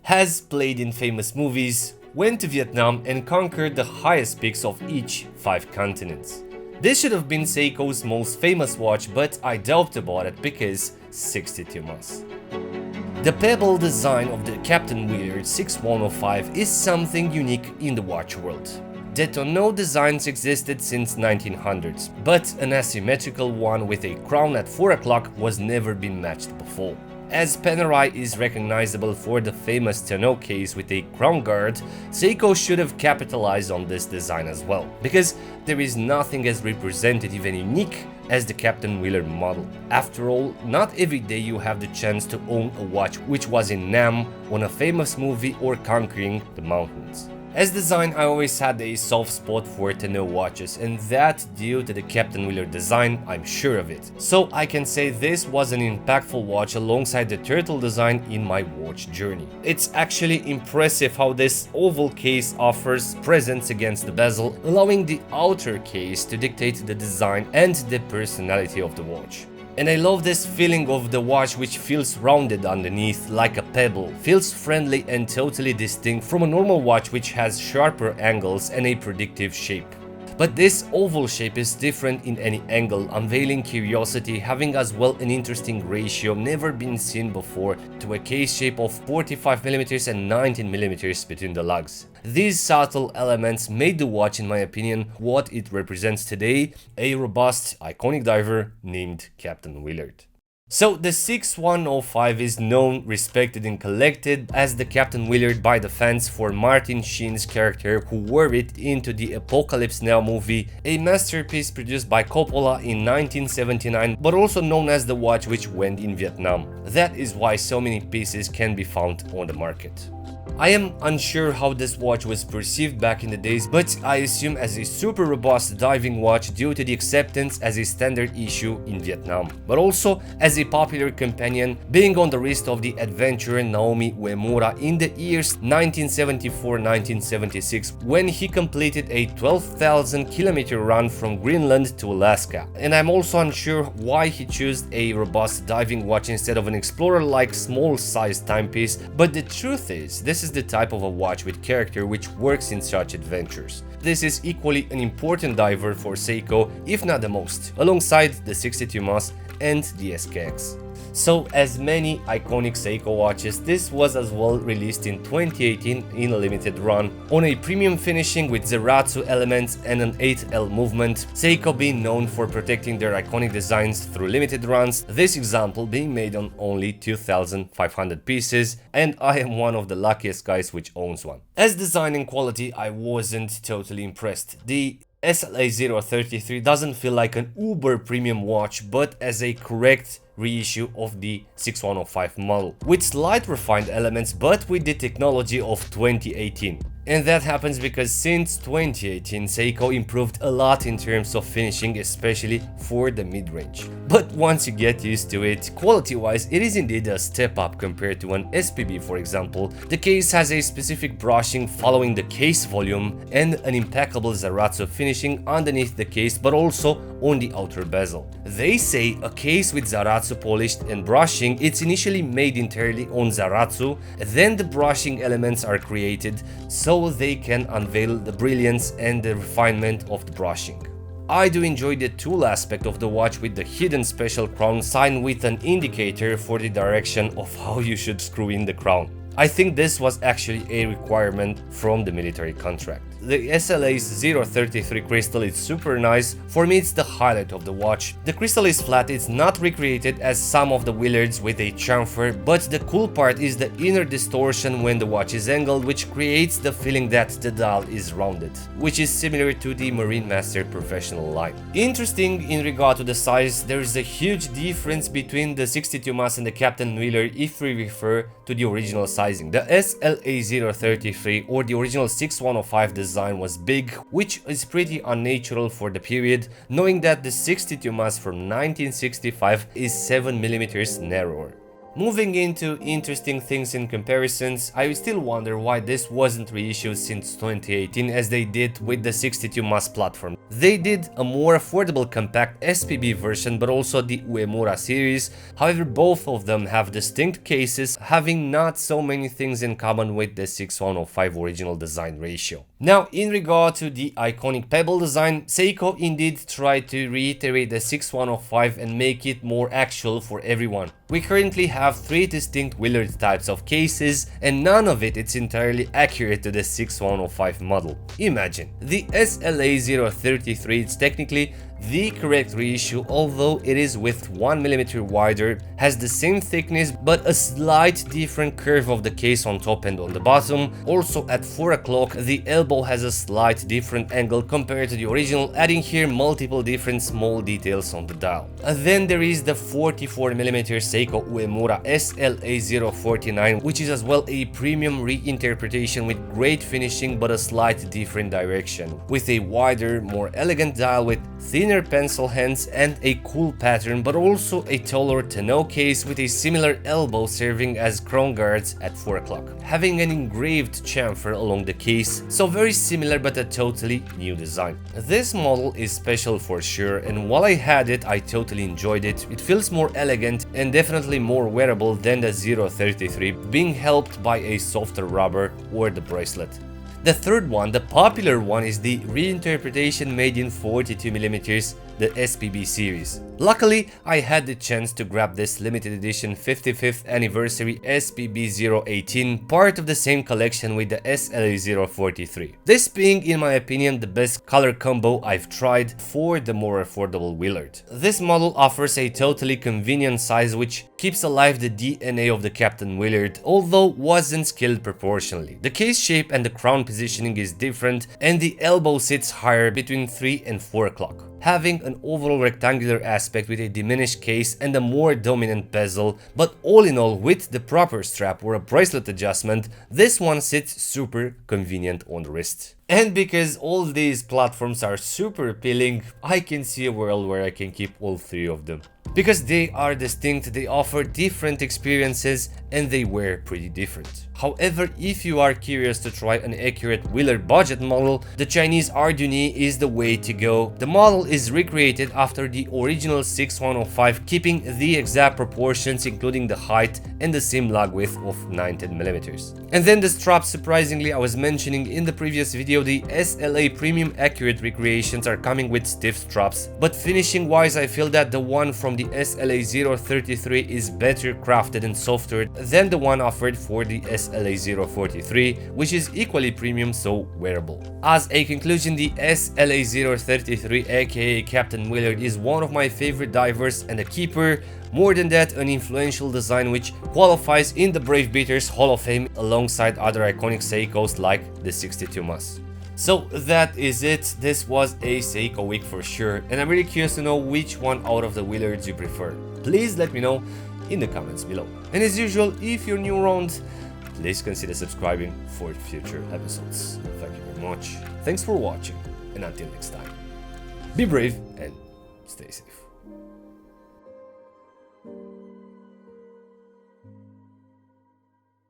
has played in famous movies, went to Vietnam and conquered the highest peaks of each 5 continents. This should have been Seiko's most famous watch, but I doubt about it because 62 months. The pebble design of the Captain Willard 6105 is something unique in the watch world. The tonneau designs existed since 1900s, but an asymmetrical one with a crown at 4 o'clock was never been matched before. As Panerai is recognizable for the famous tonneau case with a crown guard, Seiko should have capitalized on this design as well, because there is nothing as representative and unique as the Captain Willard model. After all, not every day you have the chance to own a watch which was in Nam on a famous movie or conquering the mountains. As design, I always had a soft spot for tonneau watches, and that due to the Captain Willard design, I'm sure of it. So I can say this was an impactful watch alongside the turtle design in my watch journey. It's actually impressive how this oval case offers presence against the bezel, allowing the outer case to dictate the design and the personality of the watch. And I love this feeling of the watch, which feels rounded underneath like a pebble, feels friendly and totally distinct from a normal watch which has sharper angles and a predictive shape. But this oval shape is different in any angle, unveiling curiosity, having as well an interesting ratio never been seen before to a case shape of 45mm and 19mm between the lugs. These subtle elements made the watch, in my opinion, what it represents today, a robust, iconic diver named Captain Willard. So the 6105 is known, respected and collected as the Captain Willard by the fans for Martin Sheen's character who wore it into the Apocalypse Now movie, a masterpiece produced by Coppola in 1979, but also known as the watch which went in Vietnam. That is why so many pieces can be found on the market. I am unsure how this watch was perceived back in the days, but I assume as a super robust diving watch due to the acceptance as a standard issue in Vietnam, but also as a popular companion, being on the wrist of the adventurer Naomi Uemura in the years 1974-1976 when he completed a 12,000-kilometer run from Greenland to Alaska. And I'm also unsure why he chose a robust diving watch instead of an explorer-like small-sized timepiece, but the truth is, this is the type of a watch with character which works in such adventures. This is equally an important diver for Seiko, if not the most, alongside the 62 Mas and the SKX. So, as many iconic Seiko watches, this was as well released in 2018 in a limited run, on a premium finishing with Zaratsu elements and an 8L movement, Seiko being known for protecting their iconic designs through limited runs, this example being made on only 2,500 pieces, and I am one of the luckiest guys which owns one. As design and quality, I wasn't totally impressed. The SLA 033 doesn't feel like an uber premium watch, but as a correct reissue of the 6105 model, with slight refined elements but with the technology of 2018. And that happens because since 2018 Seiko improved a lot in terms of finishing, especially for the mid-range. But once you get used to it, quality-wise it is indeed a step up compared to an SPB for example. The case has a specific brushing following the case volume and an impeccable Zaratsu finishing underneath the case but also on the outer bezel. They say a case with Zaratsu polished and brushing, it's initially made entirely on Zaratsu, then the brushing elements are created so they can unveil the brilliance and the refinement of the brushing. I do enjoy the tool aspect of the watch with the hidden special crown sign with an indicator for the direction of how you should screw in the crown. I think this was actually a requirement from the military contract. The SLA's 033 crystal is super nice. For me it's the highlight of the watch. The crystal is flat, it's not recreated as some of the Willards with a chamfer, but the cool part is the inner distortion when the watch is angled, which creates the feeling that the dial is rounded, which is similar to the Marine Master Professional line. Interesting in regard to the size, there is a huge difference between the 62 Mas and the Captain Willard if we refer to the original sizing. The SLA 033 or the original 6105 design was big, which is pretty unnatural for the period, knowing that the 62 Mas from 1965 is 7mm narrower. Moving into interesting things in comparisons, I still wonder why this wasn't reissued since 2018 as they did with the 62 mass platform. They did a more affordable compact SPB version but also the Uemura series, however both of them have distinct cases, having not so many things in common with the 6105 original design ratio. Now, in regard to the iconic pebble design, Seiko indeed tried to reiterate the 6105 and make it more actual for everyone. We currently have 3 distinct Willard types of cases and none of it's entirely accurate to the 6105 model. Imagine, the SLA033 is technically the correct reissue, although it is with 1mm wider, has the same thickness but a slight different curve of the case on top and on the bottom. Also at 4 o'clock the elbow has a slight different angle compared to the original, adding here multiple different small details on the dial. Then there is the 44mm Seiko Uemura SLA049, which is as well a premium reinterpretation with great finishing but a slight different direction, with a wider, more elegant dial with thinner pencil hands and a cool pattern, but also a taller tonneau case with a similar elbow serving as crown guards at 4 o'clock, having an engraved chamfer along the case, so very similar but a totally new design. This model is special for sure, and while I had it, I totally enjoyed it. It feels more elegant and definitely more wearable than the 033, being helped by a softer rubber or the bracelet. The third one, the popular one, is the reinterpretation made in 42mm, the SPB series. Luckily, I had the chance to grab this limited edition 55th anniversary SPB 018, part of the same collection with the SLA 043. This being, in my opinion, the best color combo I've tried for the more affordable Willard. This model offers a totally convenient size which keeps alive the DNA of the Captain Willard, although wasn't scaled proportionally. The case shape and the crown positioning is different, and the elbow sits higher between 3 and 4 o'clock, having an overall rectangular aspect with a diminished case and a more dominant bezel, but all in all, with the proper strap or a bracelet adjustment, this one sits super convenient on the wrist. And because all these platforms are super appealing, I can see a world where I can keep all 3 of them. Because they are distinct, they offer different experiences and they wear pretty different. However, if you are curious to try an accurate Willard budget model, the Chinese Arduni is the way to go. The model is recreated after the original 6105, keeping the exact proportions including the height and the seam lug width of 9-10mm. And then the straps, surprisingly, I was mentioning in the previous video, the SLA premium accurate recreations are coming with stiff straps, but finishing wise I feel that the one from the SLA 033 is better crafted and softer than the one offered for the SLA 043, which is equally premium, so wearable. As a conclusion, the SLA 033 aka Captain Willard is one of my favorite divers and a keeper. More than that, an influential design which qualifies in the Brave Beaters Hall of Fame alongside other iconic Seikos like the 62 Mas. So that is it. This was a Seiko week for sure, and I'm really curious to know which one out of the Willards you prefer. Please let me know in the comments below. And as usual, if you're new around, please consider subscribing for future episodes. Thank you very much. Thanks for watching, and until next time, be brave and stay safe.